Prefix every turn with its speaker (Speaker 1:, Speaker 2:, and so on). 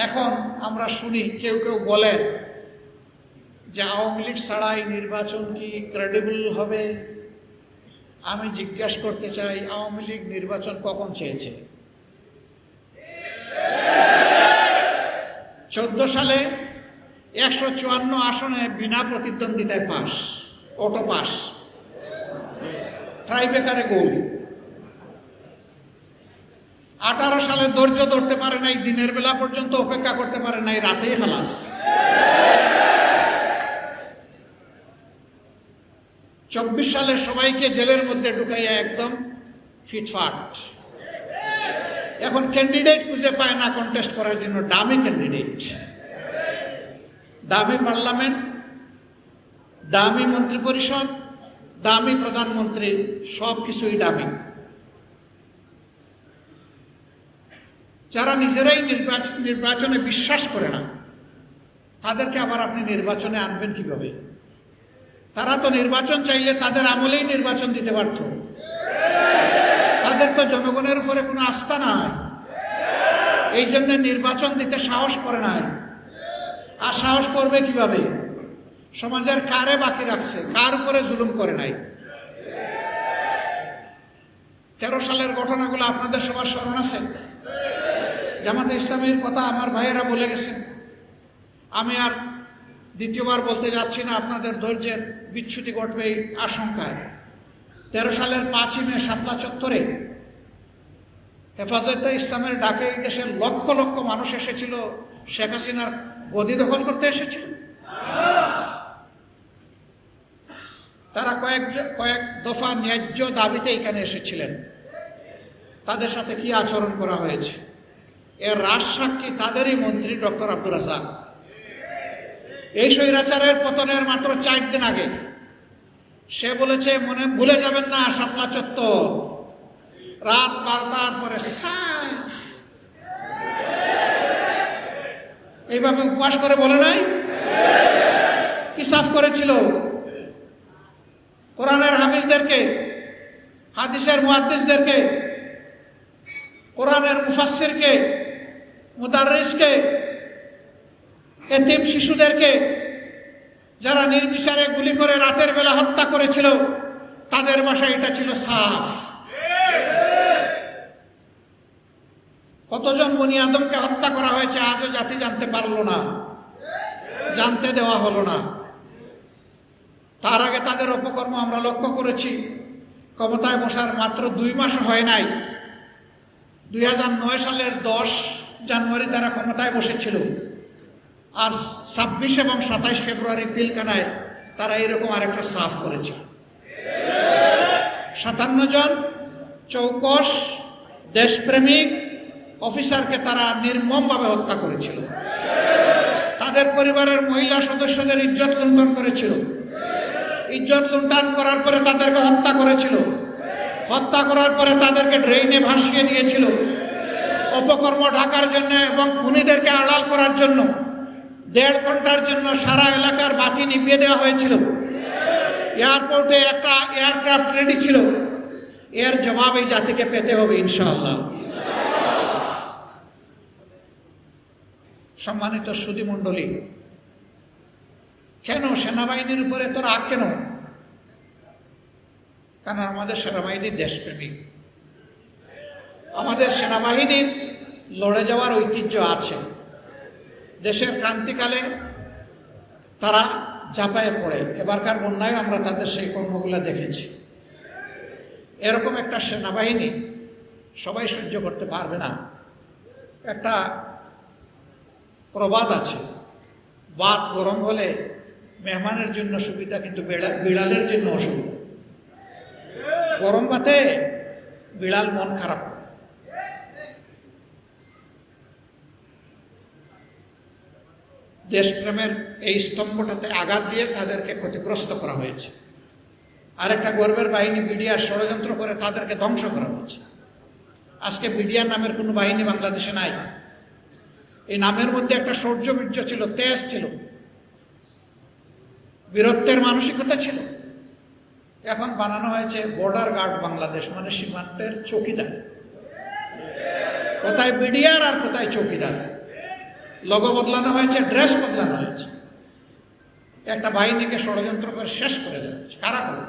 Speaker 1: এখন আমরা শুনি কেউ কেউ বলেন যে আওয়ামী লীগ ছাড়াই নির্বাচন কি ক্রেডিবল হবে। আমি জিজ্ঞাসা করতে চাই, আওয়ামী লীগ নির্বাচন কখন চেয়েছে? 14 সালে 154 আসনে বিনা প্রতিদ্বন্দ্বিতায় পাস, অটো পাস, ট্রাইবেকারে গোল। 18 সালে ধৈর্য ধরতে পারে নাই, দিনের বেলা পর্যন্ত অপেক্ষা করতে পারে নাই, রাতেই খালাস। 24 সালে সবাইকে জেলের মধ্যে ঢুকাইয়া একদম ফিটফাট। এখন ক্যান্ডিডেট খুঁজে পায় না কন্টেস্ট করার জন্য, দামি ক্যান্ডিডেট, দামি পার্লামেন্ট, দামি মন্ত্রী পরিষদ, দামি প্রধানমন্ত্রী, সব কিছুই দামি। যারা নিজেরাই নির্বাচনে বিশ্বাস করে না, তাদেরকে আবার আপনি নির্বাচনে আনবেন কিভাবে? তারা তো নির্বাচন চাইলে তাদের আমলেই নির্বাচন দিতে পারত। তাদের তো জনগণের উপরে কোনো আস্থা নাই, এই জন্য নির্বাচন দিতে সাহস করে নাই। আর সাহস করবে কিভাবে? সমাজের কারে বাকি রাখছে, কার উপরে জুলুম করে নাই। 13 সালের ঘটনাগুলো আপনাদের সবার স্মরণ আছে। জামাতে ইসলামীর কথা আমার ভাইয়েরা বলে গেছেন, আমি আর দ্বিতীয়বার বলতে যাচ্ছি না, আপনাদের ধৈর্যের বিচ্যুতি ঘটবে এই আশঙ্কায়। 13 সালের 5ই মে শাপলা চত্বরে হেফাজতে ইসলামের ডাকে এই দেশের লক্ষ লক্ষ মানুষ এসেছিল, শেখ হাসিনার গদি দখল করতে এসেছিল। তারা কয়েক দফা ন্যায্য দাবিতে এখানে এসেছিলেন। তাদের সাথে কি আচরণ করা হয়েছে এর রাজসাক্ষী তাদেরই মন্ত্রী ডক্টর আব্দুর রাজ্জাক। এই স্বৈরাচারের পতনের মাত্র 4 দিন আগে সে বলেছে, মনে ভুলে যাবেন না শাপলা চত্বর রাত 12টার পরে সাফ। এইভাবে উপবাস করে বলে নাই? কি সাফ করেছিল? কোরআনের হাফিজদেরকে, হাদিসের মুহাদ্দিসদেরকে, কোরআনের মুফাসসিরকে, মুদাররিসকে, এতিম শিশুদেরকে যারা নির্বিচারে গুলি করে রাতের বেলা হত্যা করেছিল, তাদের ভাষায় এটা ছিল সাফ। কতজন বনি আদমকে হত্যা করা হয়েছে আজও জাতি জানতে পারলো না, জানতে দেওয়া হলো না। তার আগে তাদের অপকর্ম আমরা লক্ষ্য করেছি। ক্ষমতায় বসার মাত্র 2 মাস হয় নাই, 2009 সালের 10 জানুয়ারি তারা ক্ষমতায় বসেছিল, আর 26 এবং 27 ফেব্রুয়ারি পিলখানায় তারা এরকম আরেকটা সাফ করেছে। 57 জন চৌকস দেশপ্রেমিক অফিসারকে তারা নির্মমভাবে হত্যা করেছিল। তাদের পরিবারের মহিলা সদস্যদের ইজ্জত লুণ্ঠন করেছিল। ইজ্জত লুণ্ঠন করার পরে তাদেরকে হত্যা করেছিল। হত্যা করার পরে তাদেরকে ড্রেইনে ভাসিয়ে দিয়েছিল। অপকর্ম ঢাকার জন্য এবং খুনিদেরকে আড়াল করার জন্য 1.5 ঘন্টার জন্য সারা এলাকার বাতি নিভিয়ে দেওয়া হয়েছিল। এয়ারপোর্টে একটা এয়ারক্রাফট রেডি ছিল। এর জবাব এই জাতিকে পেতে হবে ইনশাআল্লাহ। সম্মানিত সুধী মণ্ডলী, কেন সেনাবাহিনীর উপরে তো রাগ কেন? কারণ আমাদের সেনাবাহিনী দেশপ্রেমিক। আমাদের সেনাবাহিনীর লড়ে যাওয়ার ঐতিহ্য আছে। দেশের ক্রান্তিকালে তারা ঝাঁপায়ে পড়ে, এবারকার বন্যায় আমরা তাদের সেই কর্মগুলো দেখেছি। এরকম একটা সেনাবাহিনী সবাই সহ্য করতে পারবে না। একটা প্রবাদ আছে, ভাত গরম হলে মেহমানের জন্য সুবিধা, কিন্তু বিড়ালের জন্য অসুবিধা। গরম ভাতে বিড়াল মন খারাপ করে। দেশপ্রেমের এই স্তম্ভটাতে আঘাত দিয়ে তাদেরকে ক্ষতিগ্রস্ত করা হয়েছে। আরেকটা গর্বের বাহিনী বিডিআর ষড়যন্ত্র করে তাদেরকে ধ্বংস করা হয়েছে। আজকে বিডিআর নামের কোনো বাহিনী বাংলাদেশে নাই। এই নামের মধ্যে একটা শৌর্যবীর্য ছিল, তেজ ছিল, বীরত্বের মানসিকতা ছিল। এখন বানানো হয়েছে বর্ডার গার্ড বাংলাদেশ, মানে সীমান্তের চৌকিদার। কোথায় বিডিআর আর কোথায় চৌকিদার। লোগো বদলানো হয়েছে, ড্রেস বদলানো হয়েছে, একটা বাহিনীকে ষড়যন্ত্র করে শেষ করে দেওয়া হয়েছে। কারা করে?